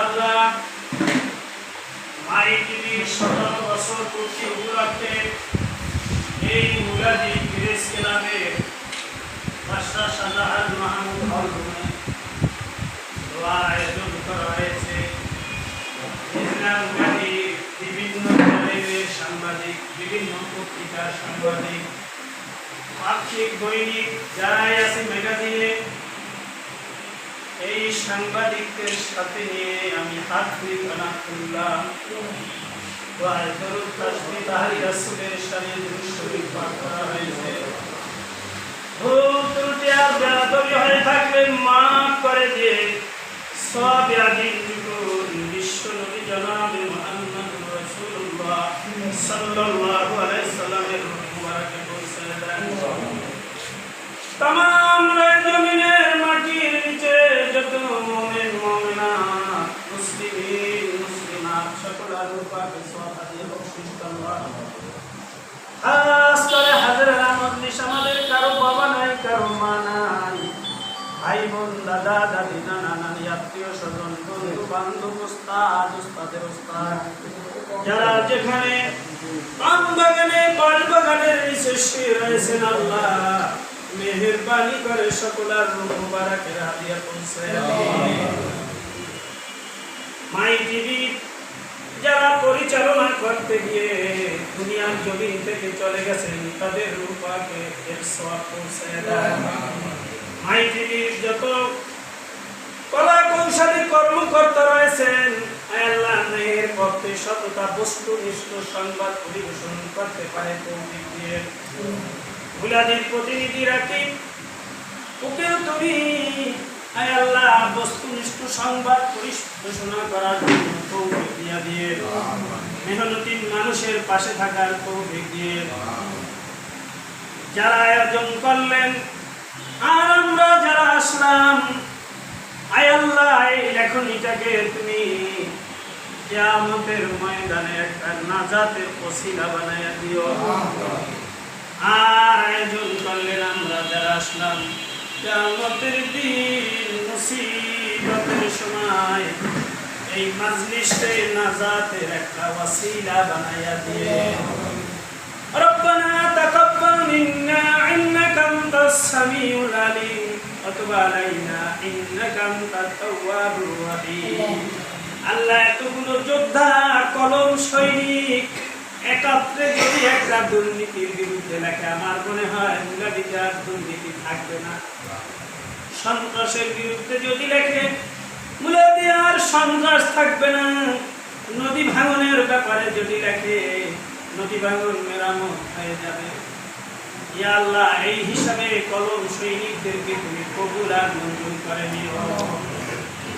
আল্লাহ মাই টিভির 17 বছর পূর্তি উপলক্ষে এই মুলাদি প্রেস ক্লাবে বাদশাহ শাহজাহান মাহমুদ হল রুমে দোয়া আয়োজন করা হয়েছে। বিভিন্ন চ্যানেলের সাংবাদিক, বিভিন্ন পত্রিকার সাংবাদিক, পাক্ষিক দৈনিক যারাই আছে ম্যাগাজিনে, এই সাংবাদিকদের সাথে নিয়ে আমি হাত ধরে প্রণাম করলাম। দরুদ তাসবিহ তাহরির রাসূলের শানে দুরূদ শরীফ পাঠ করা হয়েছে। ভুল ত্রুটি আর বেয়াদবি হয়ে থাকলে মাফ করে দিয়ে সওয়াব আদিনটুকু বিশ্ব নবী জনাবে মুহাম্মদুর রাসূলুল্লাহ সাল্লাল্লাহু আলাইহি সাল্লামের মুবারকে পৌঁছে দেন। तमाम জমিনের মাটির নিচে যত মুমিন মুমিনাত মুসলিমিন মুসলিমাত সকলের উপরে সওয়াব দিয়ে বখশিশ আল্লাহ। খাস করে হাজরানা মজলিস আমাদের কারো বাবা নাই, কারো মা নাই, ভাই বোন, দাদা দাদি, নানা নানি, আত্মীয় স্বজন, বন্ধু বান্ধব, উস্তাদ উস্তাদের উস্তাদ, যারা যেখানে আম বাগানে পান বাগানের নিচে শুয়ে রয়েছেন আল্লাহ মেহেরবানি করে সকলের রূহ মুবারকের হাদিয়া পৌঁছে দিন। মাই টিভি যারা পরিচালনা করতে গিয়ে দুনিয়ার জমিন থেকে চলে গেছেন তাদের রূহ পাকে এর সওয়াব পৌঁছে দেন। মাই টিভির যত কলা কৌশলী কর্মকর্তা রয়েছেন আল্লাহ এর পক্ষে সততা বস্তুনিষ্ঠ সংবাদ পরিবেশন করতে পারে তৌফিক দিয়ে। মুলাদির প্রতিনিধি রাখি ওকেও তুমি আল্লাহ বস্তুনিষ্ঠ সংবাদ পরিবেশনা করার জন্য তৌফিক দিয়ে মেহনতি মানুষের পাশে থাকার তৌফিক দিয়ে। যারা আয়োজন করলেন আর আমরা যারা আসলাম আল্লাহ এই লেখনীটাকে তুমি কিয়ামতের ময়দানে একটা নাজাতের ওসিলা বানায়া দিও। আর আয়োজন করলেন আমরা যারা আসলাম কিয়ামতের দিন মুসিবতের সময় এই মাজলিসে নাজাতের একটা ওসিলা বানায়া দিয়ে। রব্বানা তাকাব্বাল মিন্না ইন্নাকা আনতাস সামিউল আলিম ওয়া তুব আলাইনা ইন্নাকা আনতাত তাওয়াবুর রহিম। আল্লাহ এতগুলো যোদ্ধা কলম সৈনিক একত্রে যদি একটা দুর্নীতির বিরুদ্ধে লেখে আমার মনে হয় মুলাদিতে আর দুর্নীতি থাকবে না। সন্ত্রাসের বিরুদ্ধে যদি লেখে মুলাদি আর সন্ত্রাস থাকবে না। নদী ভাঙনের ব্যাপারে যদি লেখে নদী ভাঙন মেরামত হয়ে যাবে। ইয়া আল্লাহ এই হিসাবে কলম সৈনিকদেরকে তুমি কবুল আর মঞ্জুর করে নিও।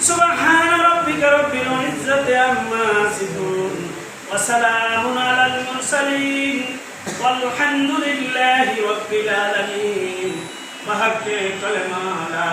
সুবহান রাব্বিকা রাব্বিল ইজ্জাতি আম্মা ইয়াসিফুন ওয়া সালামুন আলাল মুরসালিন ওয়ালহামদুলিল্লাহি রাব্বিল আলামিন। ওয়া হাক্কা কালামা লা